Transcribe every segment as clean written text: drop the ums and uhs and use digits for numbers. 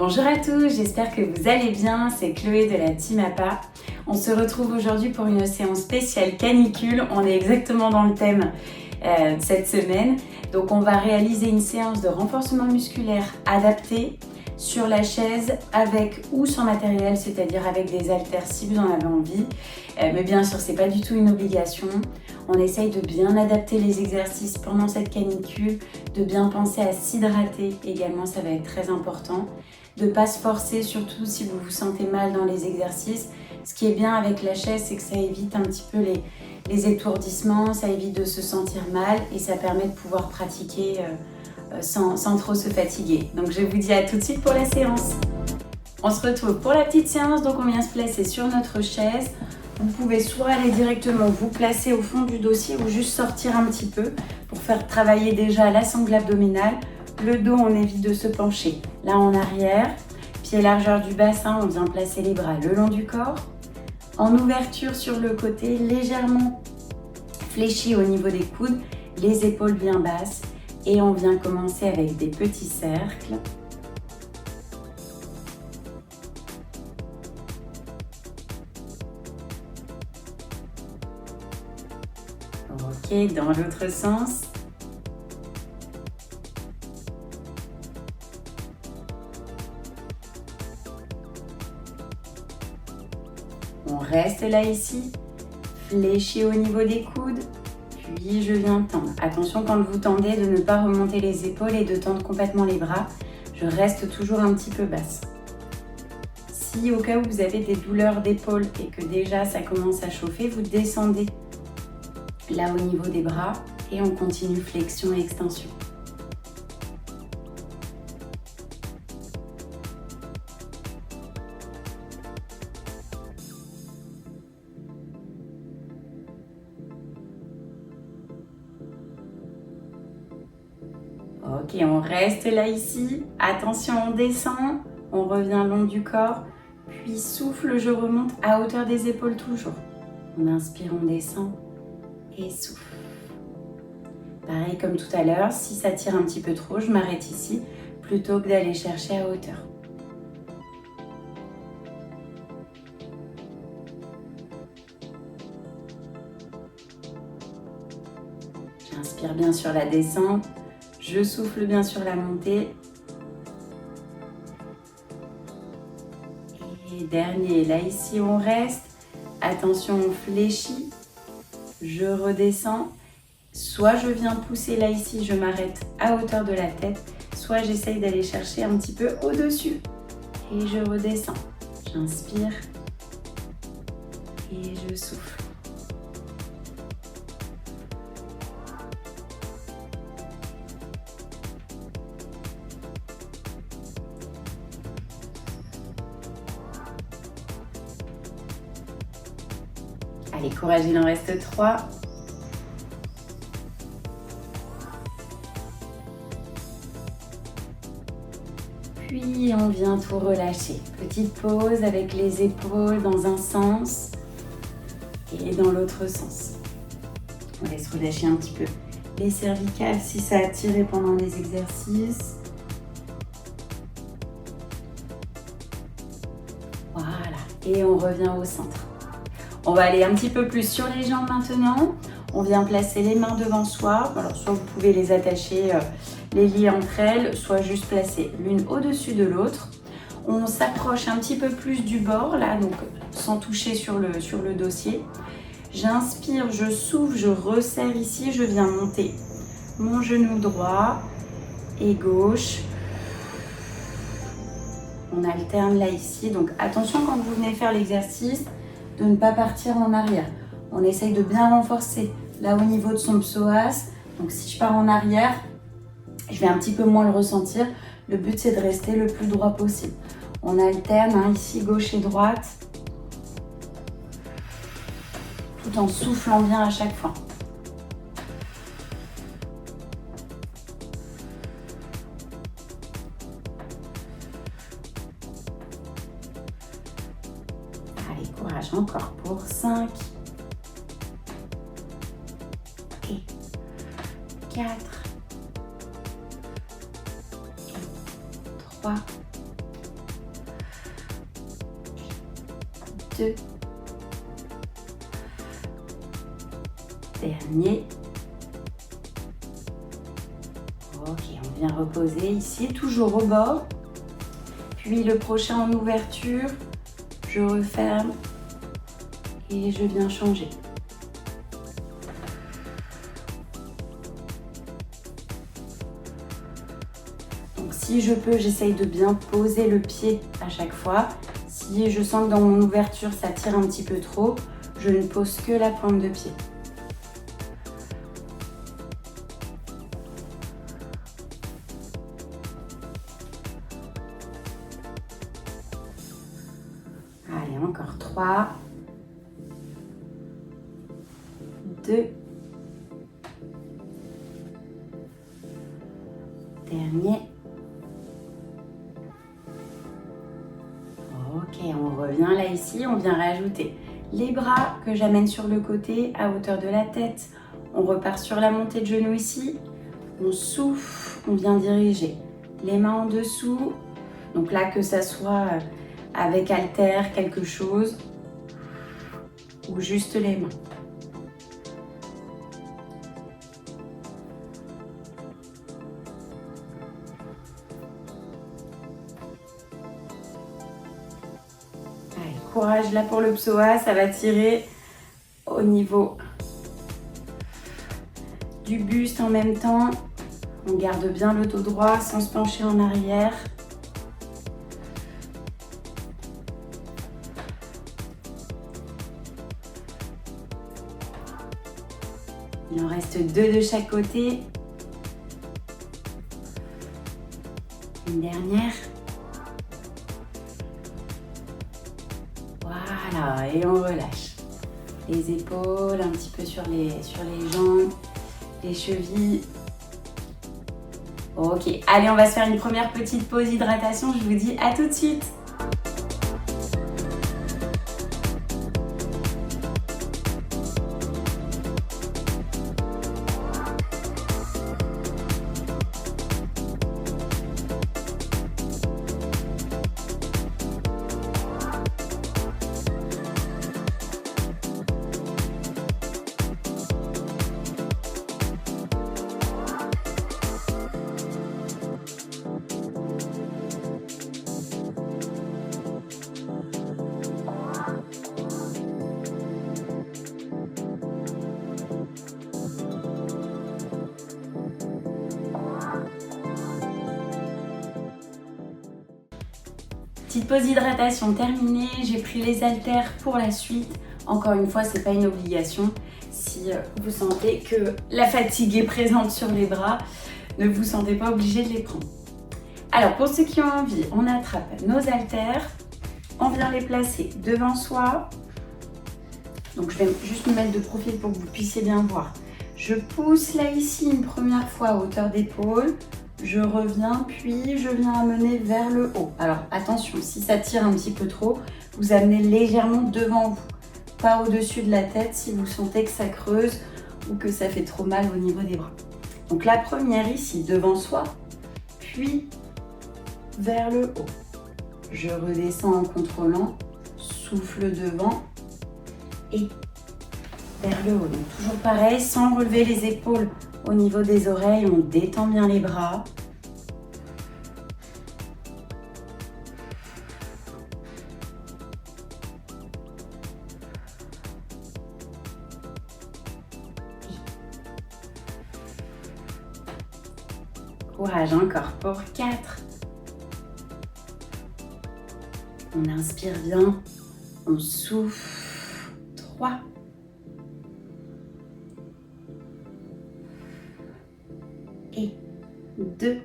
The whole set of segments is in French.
Bonjour à tous, j'espère que vous allez bien, c'est Chloé de la Team APA. On se retrouve aujourd'hui pour une séance spéciale canicule, on est exactement dans le thème cette semaine. Donc on va réaliser une séance de renforcement musculaire adaptée sur la chaise avec ou sans matériel, c'est-à-dire avec des haltères si vous en avez envie. Mais bien sûr, c'est pas du tout une obligation. On essaye de bien adapter les exercices pendant cette canicule, de bien penser à s'hydrater également, ça va être très important. De ne pas se forcer, surtout si vous vous sentez mal dans les exercices. Ce qui est bien avec la chaise, c'est que ça évite un petit peu les étourdissements, ça évite de se sentir mal et ça permet de pouvoir pratiquer sans trop se fatiguer. Donc je vous dis à tout de suite pour la séance. On se retrouve pour la petite séance, donc on vient se placer sur notre chaise. Vous pouvez soit aller directement vous placer au fond du dossier ou juste sortir un petit peu pour faire travailler déjà la sangle abdominale. Le dos, on évite de se pencher là en arrière. Pied largeur du bassin, on vient placer les bras le long du corps. En ouverture sur le côté, légèrement fléchi au niveau des coudes, les épaules bien basses. Et on vient commencer avec des petits cercles. Ok, dans l'autre sens. On reste là ici, fléchi au niveau des coudes, puis je viens tendre. Attention quand vous tendez de ne pas remonter les épaules et de tendre complètement les bras. Je reste toujours un petit peu basse. Si au cas où vous avez des douleurs d'épaule et que déjà ça commence à chauffer, vous descendez là au niveau des bras et on continue flexion et extension. Ok, on reste là ici. Attention, on descend, on revient long du corps, puis souffle, je remonte à hauteur des épaules toujours. On inspire, on descend et souffle. Pareil comme tout à l'heure, si ça tire un petit peu trop, je m'arrête ici plutôt que d'aller chercher à hauteur. J'inspire bien sur la descente. Je souffle bien sur la montée. Et dernier, là ici on reste. Attention, on fléchit. Je redescends. Soit je viens pousser là ici, je m'arrête à hauteur de la tête. Soit j'essaye d'aller chercher un petit peu au-dessus. Et je redescends. J'inspire. Et je souffle. Allez, courage, il en reste 3. Puis on vient tout relâcher. Petite pause avec les épaules dans un sens et dans l'autre sens. On laisse relâcher un petit peu les cervicales si ça a tiré pendant les exercices. Voilà, et on revient au centre. On va aller un petit peu plus sur les jambes maintenant. On vient placer les mains devant soi. Alors, soit vous pouvez les attacher, les lier entre elles, soit juste placer l'une au-dessus de l'autre. On s'approche un petit peu plus du bord, là, donc sans toucher sur le dossier. J'inspire, je souffle, je resserre ici. Je viens monter mon genou droit et gauche. On alterne là ici. Donc, attention quand vous venez faire l'exercice, de ne pas partir en arrière. On essaye de bien renforcer là au niveau de son psoas. Donc si je pars en arrière, je vais un petit peu moins le ressentir. Le but c'est de rester le plus droit possible. On alterne ici gauche et droite, tout en soufflant bien à chaque fois. Allez, courage encore pour 5 et 4, 3, 2. Dernier. Ok, on vient reposer ici, toujours au bord. Puis le prochain en ouverture, je referme et je viens changer. Donc si je peux, j'essaye de bien poser le pied à chaque fois. Si je sens que dans mon ouverture, ça tire un petit peu trop, je ne pose que la pointe de pied. Allez, encore 3, 2, dernier. Ok, on revient là ici, on vient rajouter les bras que j'amène sur le côté à hauteur de la tête. On repart sur la montée de genoux ici. On souffle, on vient diriger les mains en dessous. Donc là, que ça soit avec haltère, quelque chose, ou juste les mains. Allez, courage là pour le psoas, ça va tirer au niveau du buste en même temps. On garde bien le dos droit sans se pencher en arrière. Il en reste 2 de chaque côté. Une dernière. Voilà, et on relâche. Les épaules, un petit peu sur les jambes, les chevilles. Ok, allez, on va se faire une première petite pause hydratation. Je vous dis à tout de suite. Petite pause hydratation terminée, j'ai pris les haltères pour la suite. Encore une fois, c'est pas une obligation. Si vous sentez que la fatigue est présente sur les bras, ne vous sentez pas obligé de les prendre. Alors pour ceux qui ont envie, on attrape nos haltères, on vient les placer devant soi. Donc je vais juste me mettre de profil pour que vous puissiez bien voir. Je pousse là ici une première fois à hauteur d'épaule. Je reviens, puis je viens amener vers le haut. Alors attention, si ça tire un petit peu trop, vous amenez légèrement devant vous, pas au-dessus de la tête si vous sentez que ça creuse ou que ça fait trop mal au niveau des bras. Donc la première ici, devant soi, puis vers le haut. Je redescends en contrôlant, souffle devant et vers le haut. Donc toujours pareil, sans relever les épaules au niveau des oreilles, on détend bien les bras. Courage, encore pour 4. On inspire bien, on souffle. 3. Et 2.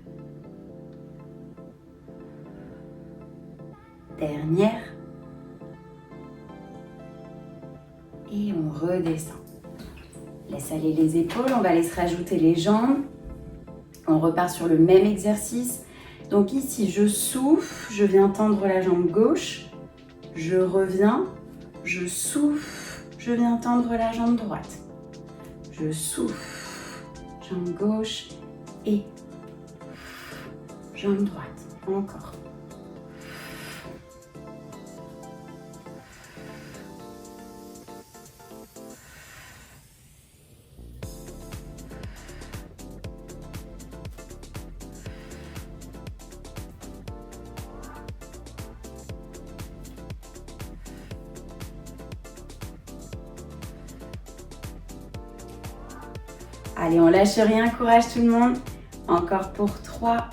Dernière. Et on redescend. Laisse aller les épaules, on va laisser rajouter les jambes. On repart sur le même exercice. Donc ici, je souffle, je viens tendre la jambe gauche. Je reviens, je souffle, je viens tendre la jambe droite. Je souffle, jambe gauche et jambe droite. Encore. Allez, on lâche rien, courage tout le monde. Encore pour 3.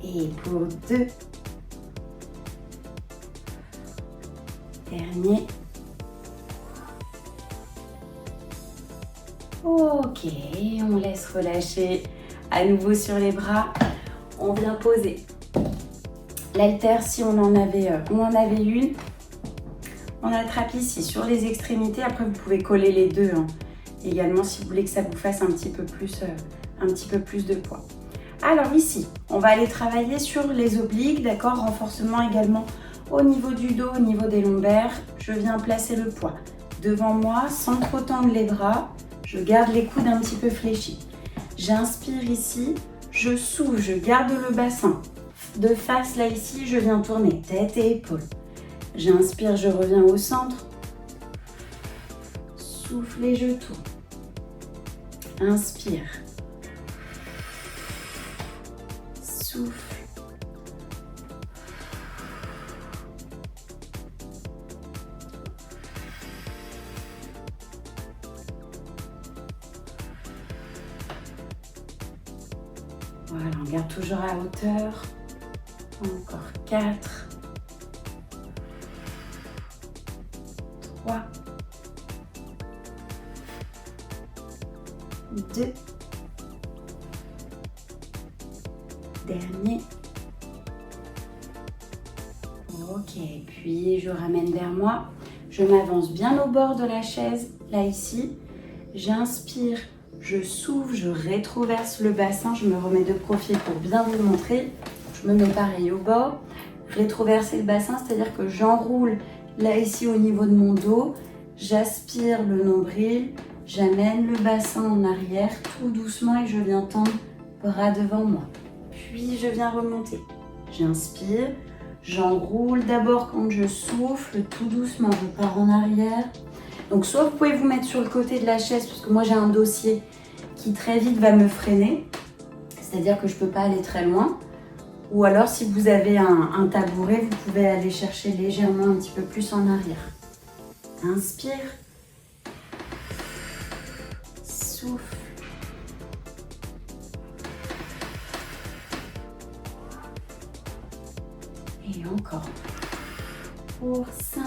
Et pour 2. Dernier. Ok, on laisse relâcher à nouveau sur les bras. On vient poser l'haltère si on en avait une. On attrape ici sur les extrémités. Après, vous pouvez coller les deux également si vous voulez que ça vous fasse un petit peu plus de poids. Alors ici, on va aller travailler sur les obliques, d'accord? Renforcement également au niveau du dos, au niveau des lombaires. Je viens placer le poids devant moi sans trop tendre les bras. Je garde les coudes un petit peu fléchis. J'inspire ici, je souffle, je garde le bassin. De face là ici, je viens tourner tête et épaules. J'inspire, je reviens au centre. Souffle et je tourne. Inspire. Souffle. Voilà, on garde toujours à hauteur. Encore 4. 3. 2. Dernier. Ok, puis je ramène vers moi. Je m'avance bien au bord de la chaise, là ici. J'inspire, je souffle, je rétroverse le bassin. Je me remets de profil pour bien vous le montrer. Je me mets pareil au bord. Rétroverser le bassin, c'est-à-dire que j'enroule là ici au niveau de mon dos. J'aspire le nombril. J'amène le bassin en arrière tout doucement et je viens tendre bras devant moi. Puis je viens remonter. J'inspire, j'enroule d'abord quand je souffle, tout doucement, je pars en arrière. Donc soit vous pouvez vous mettre sur le côté de la chaise, parce que moi j'ai un dossier qui très vite va me freiner, c'est-à-dire que je ne peux pas aller très loin. Ou alors si vous avez un tabouret, vous pouvez aller chercher légèrement un petit peu plus en arrière. Inspire. Souffle. Et encore. Pour 5.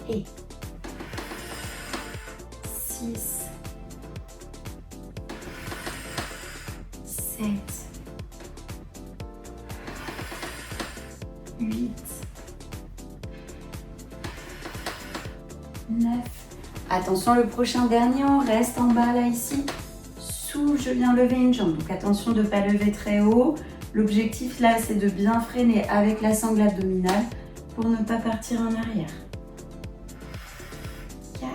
Et 6. 7. 8. 9. Attention, le prochain dernier, on reste en bas là ici. Souffle, je viens lever une jambe. Donc attention de ne pas lever très haut. L'objectif là, c'est de bien freiner avec la sangle abdominale pour ne pas partir en arrière. 4.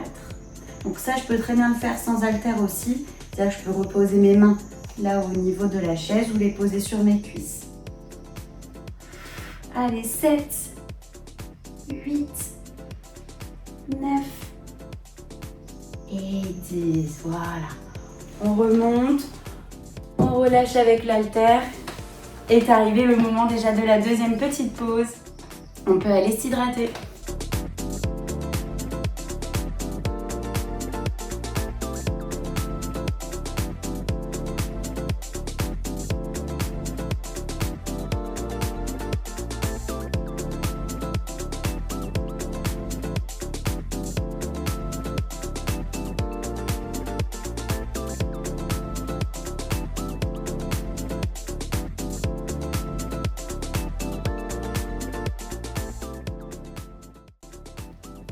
Donc ça, je peux très bien le faire sans haltère aussi. C'est-à-dire que je peux reposer mes mains là au niveau de la chaise ou les poser sur mes cuisses. Allez, 7, 8, 9 et 10. Voilà. On remonte, on relâche avec l'haltère. Est arrivé le moment déjà de la deuxième petite pause. On peut aller s'hydrater.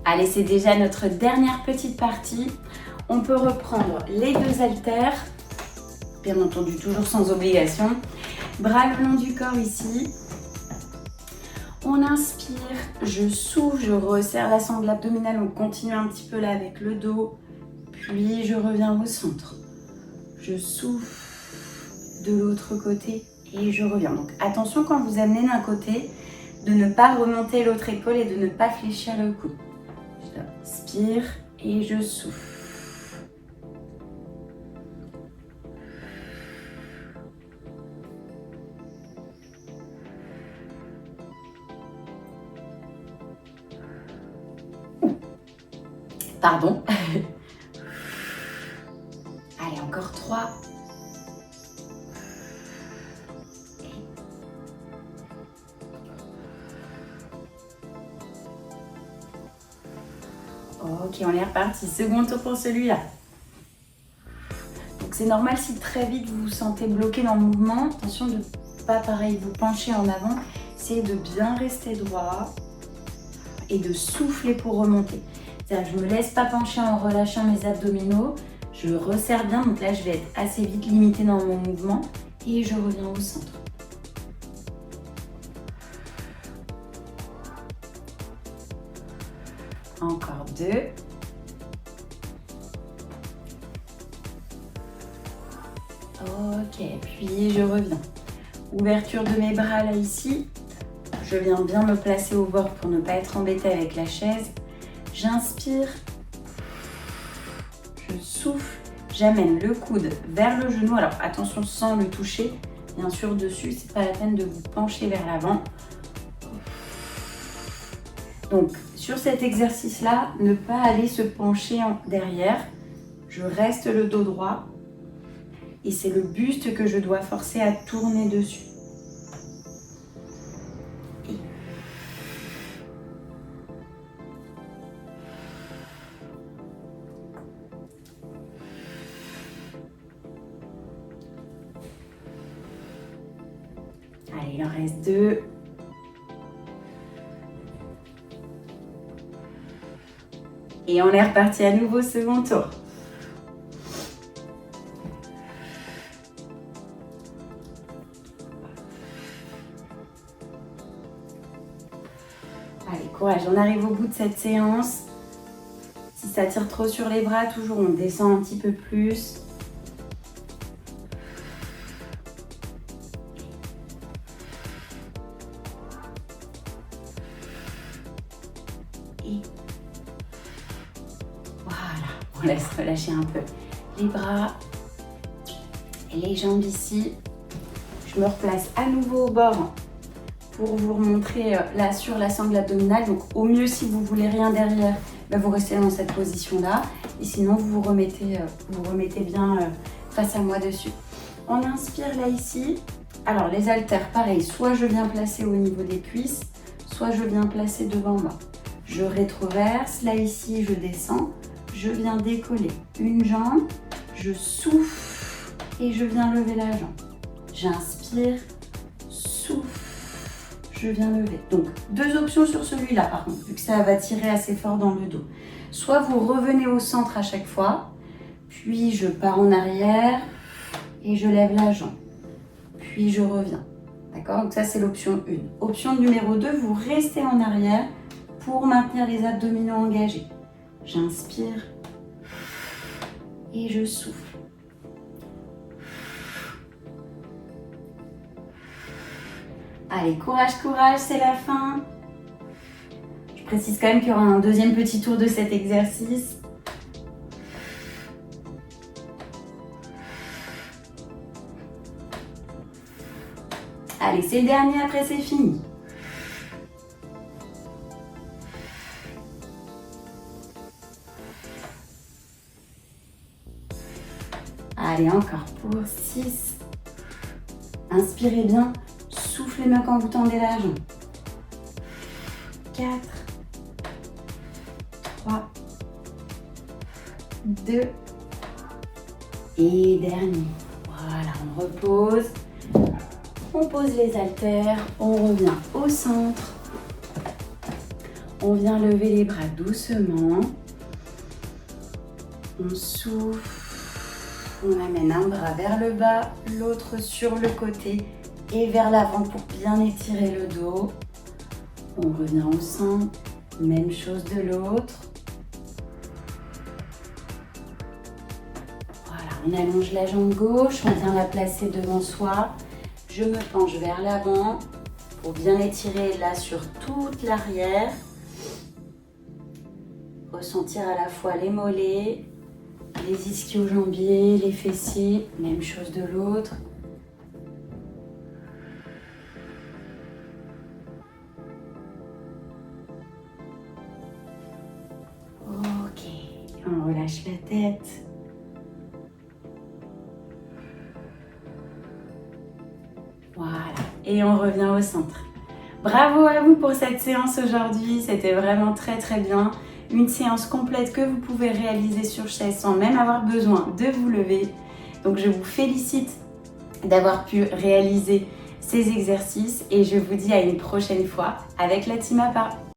Allez, c'est déjà notre dernière petite partie. On peut reprendre les deux haltères, bien entendu toujours sans obligation. Bras le long du corps ici. On inspire, je souffle, je resserre la sangle abdominale, on continue un petit peu là avec le dos. Puis je reviens au centre. Je souffle de l'autre côté et je reviens. Donc attention quand vous amenez d'un côté, de ne pas remonter l'autre épaule et de ne pas fléchir le cou. J'inspire et je souffle. Pardon. Allez, encore 3. Ok, on est reparti. Second tour pour celui-là. Donc c'est normal si très vite vous vous sentez bloqué dans le mouvement. Attention de ne pas pareil vous pencher en avant. C'est de bien rester droit et de souffler pour remonter. C'est-à-dire que je ne me laisse pas pencher en relâchant mes abdominaux. Je resserre bien. Donc là, je vais être assez vite limitée dans mon mouvement. Et je reviens au centre. Encore 2. Ok, puis je reviens. Ouverture de mes bras là ici. Je viens bien me placer au bord pour ne pas être embêtée avec la chaise. J'inspire. Je souffle. J'amène le coude vers le genou. Alors attention sans le toucher. Bien sûr dessus, c'est pas la peine de vous pencher vers l'avant. Donc sur cet exercice-là, ne pas aller se pencher derrière. Je reste le dos droit. Et c'est le buste que je dois forcer à tourner dessus. Allez, il en reste 2. Et on est reparti à nouveau second tour. Allez, courage, on arrive au bout de cette séance. Si ça tire trop sur les bras, toujours on descend un petit peu plus. Et voilà, on laisse relâcher un peu les bras et les jambes ici. Je me replace à nouveau au bord pour vous remontrer là sur la sangle abdominale. Donc au mieux, si vous voulez rien derrière, vous restez dans cette position-là. Et sinon, vous vous remettez bien face à moi dessus. On inspire là ici. Alors les haltères, pareil, soit je viens placer au niveau des cuisses, soit je viens placer devant moi. Je rétroverse, là ici je descends, je viens décoller une jambe, je souffle et je viens lever la jambe. J'inspire, souffle, je viens lever. Donc, 2 options sur celui-là par contre, vu que ça va tirer assez fort dans le dos. Soit vous revenez au centre à chaque fois, puis je pars en arrière et je lève la jambe. Puis je reviens. D'accord? Donc ça, c'est l'option 1. Option numéro 2, vous restez en arrière pour maintenir les abdominaux engagés. J'inspire et je souffle. Allez, courage, courage, c'est la fin. Je précise quand même qu'il y aura un deuxième petit tour de cet exercice. Allez, c'est le dernier, après c'est fini. Allez, encore pour 6. Inspirez bien. Soufflez bien quand vous tendez la jambe. 4, 3, 2 et dernier. Voilà, on repose. On pose les haltères, on revient au centre. On vient lever les bras doucement. On souffle. On amène un bras vers le bas, l'autre sur le côté et vers l'avant pour bien étirer le dos. On revient au centre, même chose de l'autre. Voilà, on allonge la jambe gauche, on vient la placer devant soi. Je me penche vers l'avant pour bien étirer là sur toute l'arrière. Ressentir à la fois les mollets, les ischio-jambiers, les fessiers, même chose de l'autre. Ok, On relâche la tête. Voilà. Et on revient au centre. Bravo à vous pour cette séance aujourd'hui. C'était vraiment très très bien. Une séance complète que vous pouvez réaliser sur chaise sans même avoir besoin de vous lever. Donc je vous félicite d'avoir pu réaliser ces exercices et je vous dis à une prochaine fois avec la Team APA.